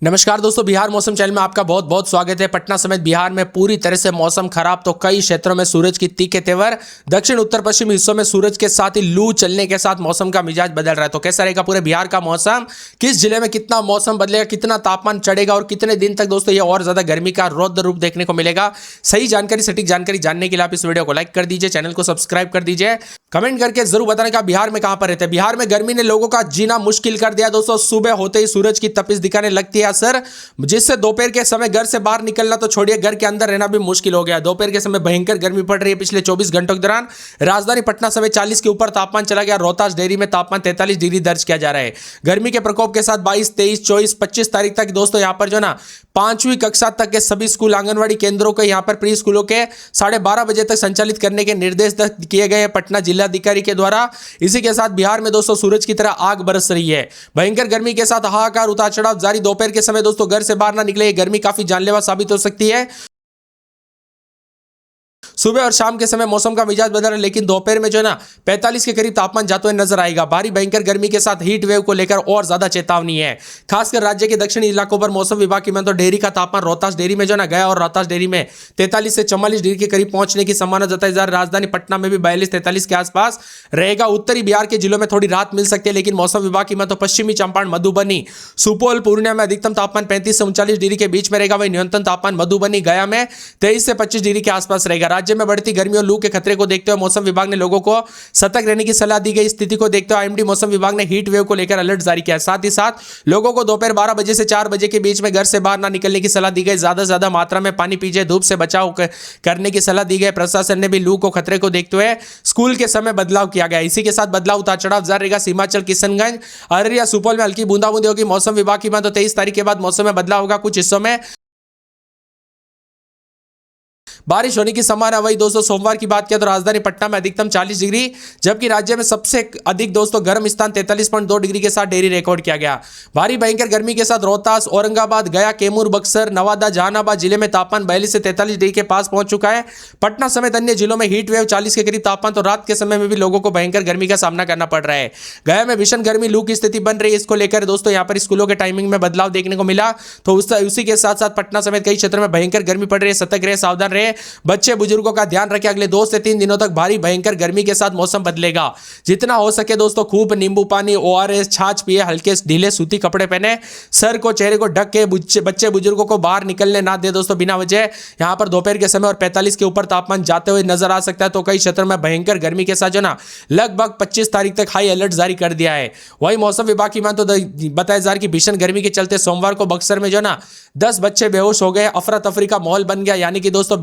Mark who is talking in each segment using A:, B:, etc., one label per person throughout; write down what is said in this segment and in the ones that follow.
A: नमस्कार दोस्तों, बिहार मौसम चैनल में आपका बहुत बहुत स्वागत है। पटना समेत बिहार में पूरी तरह से मौसम खराब, तो कई क्षेत्रों में सूरज की तीखे तेवर। दक्षिण उत्तर पश्चिम हिस्सों में सूरज के साथ ही लू चलने के साथ मौसम का मिजाज बदल रहा है। तो कैसा रहेगा पूरे बिहार का मौसम, किस जिले में कितना मौसम बदलेगा, कितना तापमान चढ़ेगा और कितने दिन तक दोस्तों ये और ज्यादा गर्मी का रौद्र रूप देखने को मिलेगा। सही जानकारी, सटीक जानकारी जानने के लिए आप इस वीडियो को लाइक कर दीजिए, चैनल को सब्सक्राइब कर दीजिए, कमेंट करके जरूर बताने का बिहार में कहां पर रहते हैं। बिहार में गर्मी ने लोगों का जीना मुश्किल कर दिया दोस्तों। सुबह होते ही सूरज की तपिश दिखाने लगती है असर, जिससे दोपहर के समय घर से बाहर निकलना तो छोड़िए, घर के अंदर रहना भी मुश्किल हो गया। दोपहर के समय भयंकर गर्मी पड़ रही है। पिछले 24 घंटों के दौरान राजधानी पटना समेत 40 के ऊपर तापमान चला गया। रोहतास डेयरी में तापमान 43 डिग्री दर्ज किया जा रहा है। गर्मी के प्रकोप के साथ 22, 23, 24, 25 तारीख तक दोस्तों यहां पर जो ना 5वीं कक्षा तक के सभी स्कूल, आंगनवाड़ी केंद्रों को यहां पर प्री स्कूलों के 12:30 बजे तक संचालित करने के निर्देश किए गए पटना जिलाधिकारी के द्वारा। इसी के साथ बिहार में दोस्तों सूरज की तरह आग बरस रही है। भयंकर गर्मी के साथ हाहाकार उतार चढ़ाव जारी। दोपहर के समय दोस्तों घर से बाहर ना निकले, गर्मी काफी जानलेवा साबित हो सकती है। सुबह और शाम के समय मौसम का मिजाज बदल रहा है, लेकिन दोपहर में जो है ना 45 के करीब तापमान जाते हुए नजर आएगा। भारी भयंकर गर्मी के साथ हीट वेव को लेकर और ज्यादा चेतावनी है। खासकर राज्य के दक्षिणी इलाकों पर मौसम विभाग की माने तो डेयरी का तापमान रोहतास डेयरी में जो ना गया और रोहतास डेयरी में 43 से 44 डिग्री के करीब पहुंचने की संभावना जताई जा रही है। राजधानी पटना में भी 42-43 के आसपास रहेगा। उत्तरी बिहार के जिलों में थोड़ी राहत मिल सकती है, लेकिन मौसम विभाग की माने तो पश्चिमी चंपारण, मधुबनी, सुपौल, पूर्णिया में अधिकतम तापमान 35 से 39 डिग्री के बीच में रहेगा। वही न्यूनतम तापमान मधुबनी, गया में 23 से 25 डिग्री के आसपास रहेगा। राज्य में बढ़ती गर्मी और लू के खतरे को देखते हुए मौसम विभाग ने लोगों को सतर्क रहने की सलाह दी गई। स्थिति को देखते हुए आईएमडी मौसम विभाग ने हीट वेव को लेकर अलर्ट जारी किया। साथ ही साथ लोगों को दोपहर 12 बजे से 4 बजे के बीच में घर से बाहर ना निकलने की सलाह दी गई। ज्यादा से ज्यादा मात्रा में पानी पीजिए, धूप से बचाव करने की सलाह दी गई। प्रशासन ने भी लू को खतरे को देखते हुए स्कूल के समय बदलाव किया गया। इसी के साथ बदलाव उतार चढ़ाव जारी रहेगा। सीमांचल, किशनगंज, अररिया, सुपौल में हल्की बूंदाबूंदी होगी। मौसम विभाग की माने तो 23 तारीख के बाद मौसम में बदलाव होगा। कुछ हिस्सों में बारिश होने की संभावना। वही दोस्तों सोमवार की बात किया तो राजधानी पटना में अधिकतम 40 डिग्री, जबकि राज्य में सबसे अधिक दोस्तों गर्म स्थान 43.2 डिग्री के साथ डेयरी रिकॉर्ड किया गया। भारी भयंकर गर्मी के साथ रोहतास, औरंगाबाद, गया, कैमूर, बक्सर, नवादा, जहानाबाद जिले में तापमान 42 से 43 डिग्री के पास पहुंच चुका है। पटना समेत अन्य जिलों में हीट वेव 40 के करीब तापमान, तो रात के समय में भी लोगों को भयंकर गर्मी का सामना करना पड़ रहा है। गया में भीषण गर्मी, लू की स्थिति बन रही है। इसको लेकर दोस्तों यहां पर स्कूलों के टाइमिंग में बदलाव देखने को मिला। तो उसी के साथ साथ पटना समेत कई क्षेत्रों में भयंकर गर्मी पड़ रही है। सतर्क रहे, सावधान रहे, बच्चे बुजुर्गों का ध्यान रखें। अगले 2 से 3 दिनों तक भारी भयंकर गर्मी के साथ मौसम बदलेगा। जितना हो सके दोस्तों खूब नींबू पानी, ओआरएस, छाछ पिए, हल्के ढीले सूती कपड़े पहने, सर को, चेहरे को ढक के बच्चे बुजुर्गों को बाहर निकलने ना दे दोस्तों बिना वजह। यहां पर दोपहर के समय और 45 के ऊपर तापमान जाते हुए नजर आ सकता है। तो कई क्षेत्रों में भयंकर गर्मी के साथ जो ना लगभग 25 तारीख तक हाई अलर्ट जारी कर दिया है। वही मौसम विभाग की मान तो बताया जा रहा है कि भीषण गर्मी के चलते सोमवार को बक्सर में जो ना 10 बच्चे बेहोश हो गए। अफरा तफरी का माहौल बन गया। यानी कि दोस्तों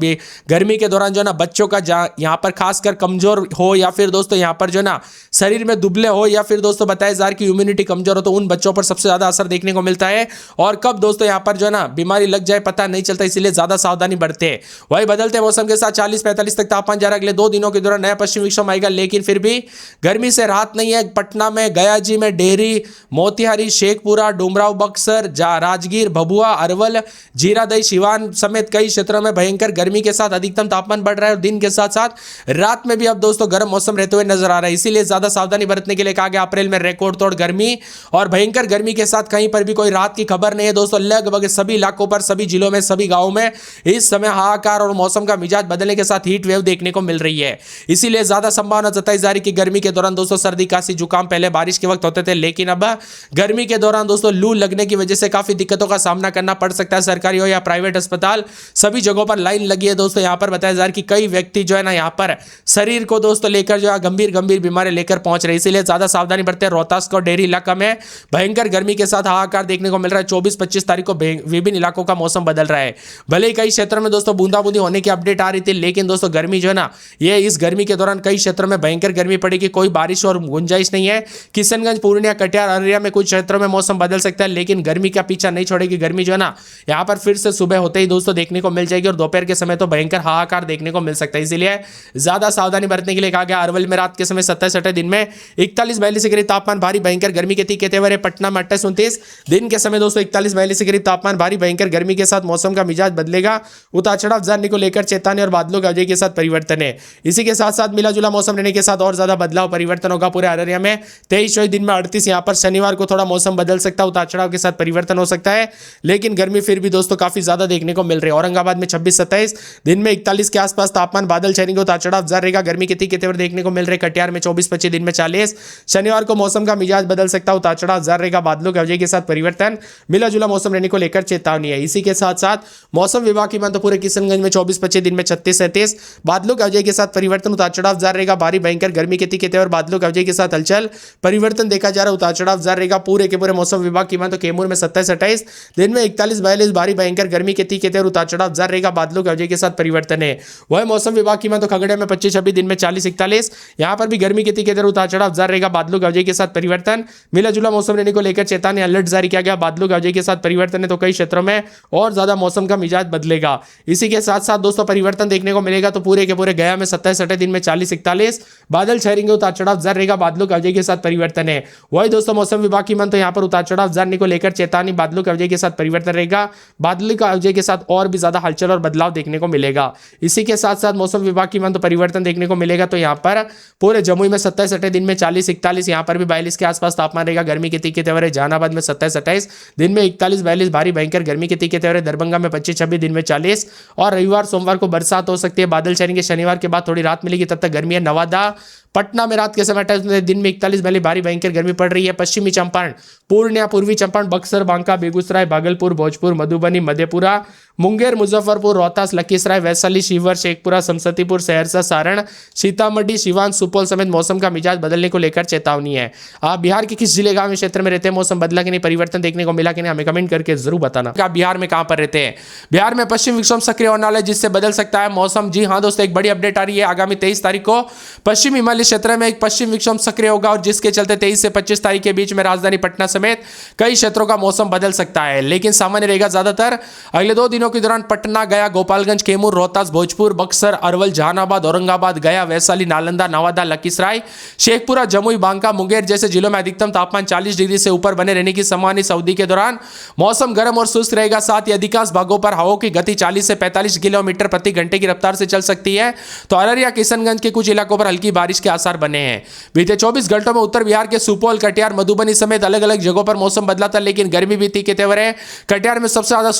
A: गर्मी के दौरान जो ना बच्चों का यहां पर खासकर कमजोर हो या फिर दोस्तों यहां पर जो ना शरीर में दुबले हो या फिर दोस्तों बताया जा रहा है कि इम्यूनिटी कमजोर हो, तो उन बच्चों पर सबसे ज्यादा असर देखने को मिलता है। और कब दोस्तों यहां पर जो ना बीमारी लग जाए पता नहीं चलता, इसीलिए ज्यादा सावधानी बरते। वही बदलते मौसम के साथ 40-45 तक तापमान जा रहा है। अगले 2 दिनों के दौरान नया पश्चिमी विक्षोभ आएगा, लेकिन फिर भी गर्मी से राहत नहीं है। पटना में, गयाजी में, डेहरी, मोतिहारी, शेखपुरा, डुमराव, बक्सर, राजगीर, भभुआ, अरवल, जीरादई, सिवान समेत कई क्षेत्रों में भयंकर गर्मी के साथ अधिकतम तापमान बढ़ रहा है। और दिन के साथ साथ रात में भी अब दोस्तों गर्म मौसम रहते हुए नजर आ रहा है। इसीलिए ज्यादा सावधानी बरतने के लिए कहा गया। अप्रैल में रिकॉर्ड तोड़ गर्मी और भयंकर गर्मी के साथ कहीं पर भी कोई राहत की खबर नहीं है दोस्तों। लगभग सभी इलाकों पर, सभी जिलों में, सभी गांवों में इस समय हाहाकार और मौसम का मिजाज बदलने के साथ हीट वेव देखने को मिल रही है। इसीलिए ज्यादा संभावना जताई जा रही कि गर्मी के दौरान दोस्तों सर्दी, खांसी, जुकाम पहले बारिश के वक्त होते थे, लेकिन अब गर्मी के दौरान दोस्तों लू लगने की वजह से काफी दिक्कतों का सामना करना पड़ सकता है। सरकारी हो या प्राइवेट अस्पताल, सभी जगहों पर लाइन लगी है दोस्तों। यहां पर बताया जा रहा है कि कई व्यक्ति जो है ना यहां पर शरीर को दोस्तों लेकर जो है गंभीर बीमारी लेकर पहुंच रहे, इसीलिए ज्यादा सावधानी बरते। रोहतास को डेयरी इलाका में भयंकर गर्मी के साथ हाहाकार देखने को मिल रहा है। 24-25 तारीख को विभिन्न इलाकों का मौसम बदल रहा है। भले ही कई क्षेत्रों में दोस्तों बूंदाबूंदी होने की अपडेट आ रही थी, लेकिन दोस्तों गर्मी जो है ना ये इस गर्मी के दौरान कई क्षेत्रों में भयंकर गर्मी पड़ेगी। कोई बारिश और गुंजाइश नहीं है। किशनगंज, पूर्णिया, कटिहार, अररिया में कुछ क्षेत्रों में मौसम बदल सकता है, लेकिन गर्मी का पीछा नहीं छोड़ेगी। गर्मी जो है ना यहाँ पर फिर से सुबह होते ही दोस्तों देखने को मिल जाएगी और दोपहर के समय तो भयंकर हाहाकार देखने को मिल सकता है, इसीलिए ज्यादा सावधानी बरतने के लिए कहा गया। अरवल में रात के समय 27-28 दिन में 41-42 के करीब तापमान, भारी भयंकर गर्मी के तीखे तेवर है। पटना में 28-29 दिन के समय दोस्तों 41-42 के करीब तापमान, भारी भयंकर गर्मी के साथ मौसम का मिजाज बदलेगा। उतार चढ़ाव जानने को लेकर चेतावनी और बादलों की अवधि के साथ परिवर्तन है। इसी के साथ साथ मिला जुला मौसम रहने के साथ और ज्यादा बदलाव परिवर्तन होगा पूरे अररिया में। 23-24 दिन में 38, यहाँ पर शनिवार को थोड़ा मौसम बदल सकता है, उतार चढ़ाव के साथ परिवर्तन हो सकता है, लेकिन गर्मी फिर भी दोस्तों काफी ज्यादा देखने को मिल रही है। औरंगाबाद में 26-27 दिन में 41 के आसपास तापमान, बादल छाएंगे, उतार चढ़ाव जारी रहेगा, गर्मी के तीखे तेवर देखने को मिल रहे। कटिहार में 24-25 दिन में 40, शनिवार को मौसम का मिजाज बदल सकता है, उतार चढ़ाव जारी रहेगा, बादलों की अवधि के साथ परिवर्तन, मिला जुला मौसम रहने को लेकर चेतावनी है। इसी के साथ साथ मौसम विभाग की माने तो पूरे किशनगंज में 24-25 दिन में 36-37 बादलों की अवधि के साथ परिवर्तन, उतार चढ़ाव जारी रहेगा, भारी भयंकर गर्मी के तीखे तेवर, बादलों की अवधि के साथ हलचल परिवर्तन देखा जा रहा है, उतार चढ़ाव जारी रहेगा पूरे के पूरे मौसम विभाग की माने तो कैमूर में 27-28 दिन में 41-42 भारी भयंकर गर्मी के तीखे तेवर, उतार चढ़ाव जारी रहेगा, बादलों की अवधि के साथ परिवर्तन है। वह मौसम विभाग की माने तो खगड़िया में 25-26 दिन में 40-41 यहां पर भी गर्मी के तीखे तेवर, उतार चढ़ाव जारी रहेगा, बादलों की अवधि के साथ परिवर्तन, मिला जुला मौसम रहने को लेकर चेतावनी अलर्ट जारी किया गया। बादलों की अवधि के साथ परिवर्तन है तो कई क्षेत्रों में और ज्यादा मौसम का मिजाज बदलेगा। इसी के साथ साथ दोस्तों परिवर्तन देखने को मिलेगा तो पूरे के पूरे गया में 27-28 दिन में 40-41 बादल छाएंगे, उतार चढ़ाव जारी रहेगा, बादलों की अवधि के साथ परिवर्तन है। वही दोस्तों मौसम विभाग की मन तो यहाँ पर उतार चढ़ाव जानने को लेकर चेतावनी, बादलों की अवधि के साथ परिवर्तन रहेगा, बादलों की अवधि के साथ और भी ज्यादा हलचल और बदलाव देखने को मिलेगा। इसी के साथ साथ मौसम विभाग की मन तो परिवर्तन देखने को मिलेगा तो यहाँ पर पूरे जमुई में 27-28 दिन में 40-41 यहाँ पर भी 42 के आसपास तापमान रहेगा, गर्मी के तीखे तेवर है। जहानाबाद में 27-28 दिन में 41-42 भारी भयंकर गर्मी के तीखे तेवर है। दरभंगा में 25-26 दिन में 40 और रविवार सोमवार को बरसात हो सकती है, बादल छाएंगे, शनिवार के बाद थोड़ी रात मिलेगी, तब तक गर्मी है। नवादा पटना में रात के समय 28 दिन में 41 भारी भयंकर गर्मी पड़ रही है। पश्चिमी चंपारण, पूर्णिया, पूर्वी चंपारण, बक्सर, बांका, बेगूसराय, भागलपुर, भोजपुर, मधुबनी, मधेपुरा, मुंगेर, मुजफ्फरपुर, रोहतास, लखीसराय, वैशाली, शिवहर, शेखपुरा, समस्तीपुर, सहरसा, सारण, सीतामढ़ी, सिवान, सुपौल समेत मौसम का मिजाज बदलने को लेकर चेतावनी है। आप बिहार के किस जिले गांव क्षेत्र में रहते हैं, मौसम बदला कि नहीं, परिवर्तन देखने को मिला कि नहीं, हमें कमेंट करके जरूर बताना। आप बिहार में कहां पर रहते हैं? बिहार में पश्चिम विक्षोभ सक्रिय होने वाला है जिससे बदल सकता है मौसम। जी हां दोस्तों, एक बड़ी अपडेट आ रही है। आगामी 23 तारीख को पश्चिम हिमालय क्षेत्र में एक पश्चिम विक्षोभ सक्रिय होगा और जिसके चलते 23 से 25 तारीख के बीच में राजधानी पटना समेत कई क्षेत्रों का मौसम बदल सकता है, लेकिन सामान्य रहेगा ज्यादातर। अगले 2 दिनों के दौरान पटना, गया, गोपालगंज, कैमूर, रोहतास, भोजपुर, बक्सर, अरवल, जहानाबाद, औरंगाबाद, गया, वैशाली, नालंदा, नवादा, लखीसराय, शेखपुरा, जमुई, बांका, मुंगेर जैसे जिलों में अधिकतम तापमान 40 डिग्री से ऊपर बने रहने की संभावना। इस अवधि के दौरान मौसम गर्म और शुष्क रहेगा, साथ ही अधिकांश भागों पर हवाओं की गति 40 से 45 किलोमीटर प्रति घंटे की रफ्तार से चल सकती है। तो अररिया, किशनगंज के कुछ इलाकों पर हल्की बारिश के आसार बने हैं। बीते 24 घंटों में उत्तर बिहार के सुपौल, कटिहार, मधुबनी समेत अलग अलग जगहों पर मौसम बदला था, लेकिन गर्मी भी तीखे तेवर है। कटिहार में सबसे ज्यादा,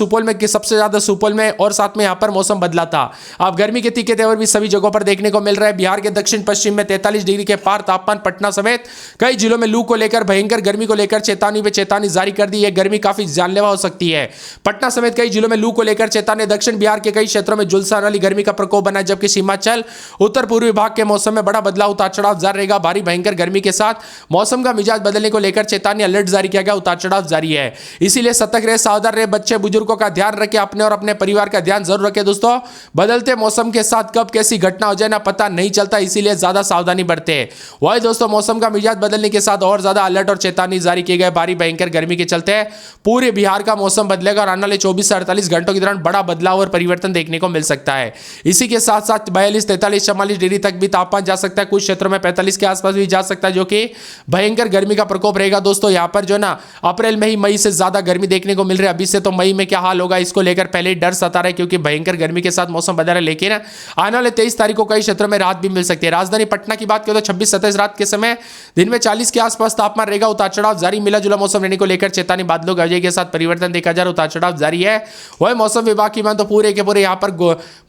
A: सुपौल में और साथ में यहां पर मौसम बदला था। अब गर्मी के तीखे तेवर भी सभी जगहों पर देखने को मिल रहा है। बिहार के दक्षिण पश्चिम में 43 डिग्री के पार तापमान, पटना समेत कई जिलों में लू को लेकर, भयंकर गर्मी को लेकर चेतावनी पे चेतावनी जारी कर दी है। गर्मी काफी जानलेवा हो सकती है। पटना समेत कई जिलों में लू को लेकर चेतावनी। दक्षिण बिहार के कई क्षेत्रों में झुलसाने वाली गर्मी का प्रकोप बना है, जबकि सीमांचल, उत्तर पूर्वी भाग के मौसम में बड़ा बदलाव, उतार चढ़ाव जारी रहेगा। भारी भयंकर गर्मी के साथ मौसम का मिजाज बदलने को लेकर चेतावनी, अलर्ट जारी किया गया, उतार चढ़ाव जारी है। इसीलिए सतर्क रहे, सावधान रहे, बच्चे बुजुर्गों का ध्यान रखें, अपने और अपने परिवार का ध्यान जरूर रखें। दोस्तों, बदलते मौसम के साथ कब कैसी घटना हो जाए ना पता नहीं चलता, इसीलिए ज्यादा सावधानी बरते। वही दोस्तों, मौसम का मिजाज बदलने के साथ और ज्यादा अलर्ट और चेतावनी जारी किए गए। भारी भयंकर गर्मी के चलते पूरे बिहार का मौसम बदलेगा और आने वाले 24 से 48 घंटों के दौरान बड़ा बदलाव और परिवर्तन देखने को मिल सकता है। इसी के साथ साथ 42, 43, 44 डिग्री तक भी तापमान जा सकता है, कुछ क्षेत्रों में 45 के आसपास भी जा सकता है, जो कि भयंकर गर्मी का प्रकोप रहेगा। दोस्तों, यहाँ पर जो ना अप्रैल में ही मई से ज्यादा गर्मी देखने को मिल रही है। अभी से तो मई में क्या हाल होगा इसको लेकर पहले ही डर सता रहा है, क्योंकि भयंकर गर्मी के साथ मौसम बदल रहा है। लेकिन आने वाले 23 तारीख को कई क्षेत्रों में राहत भी मिल सकती है। राजधानी पटना की बात करें तो 26-27 रात के समय दिन में 40 के आसपास तापमान रहेगा, उतार चढ़ाव जारी। मिला जुला मौसम रहने को लेकर चेतावनी, बादलों की अवधि के साथ परिवर्तन देखा जा रहा है, उतार चढ़ाव जारी है। वही मौसम विभाग की मान तो पूरे के पूरे यहाँ पर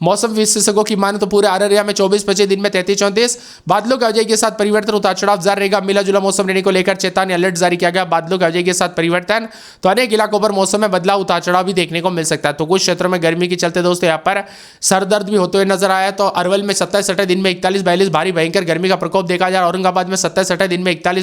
A: मौसम विशेषज्ञों की मान तो पूरे अररिया में 24-25 दिन में 33-34 बादलों की अवधि के साथ परिवर्तन, उतार चढ़ाव जारी रहेगा। मिला जुला मौसम रहने को लेकर चेतावनी, अलर्ट जारी किया गया, बादलों की अवधि के साथ परिवर्तन। तो अनेक इलाकों पर मौसम में बदलाव, उतार चढ़ाव भी देखने को मिल सकता है। तो कुछ क्षेत्रों में गर्मी के चलते दोस्तों यहाँ पर सरदर्द भी होते हुए नजर आया। तो अरवल में 27-28 दिन में 41-42 भारी भयंकर गर्मी का प्रकोप देखा जा रहा है। औरंगाबाद में 27-28 दिन में 41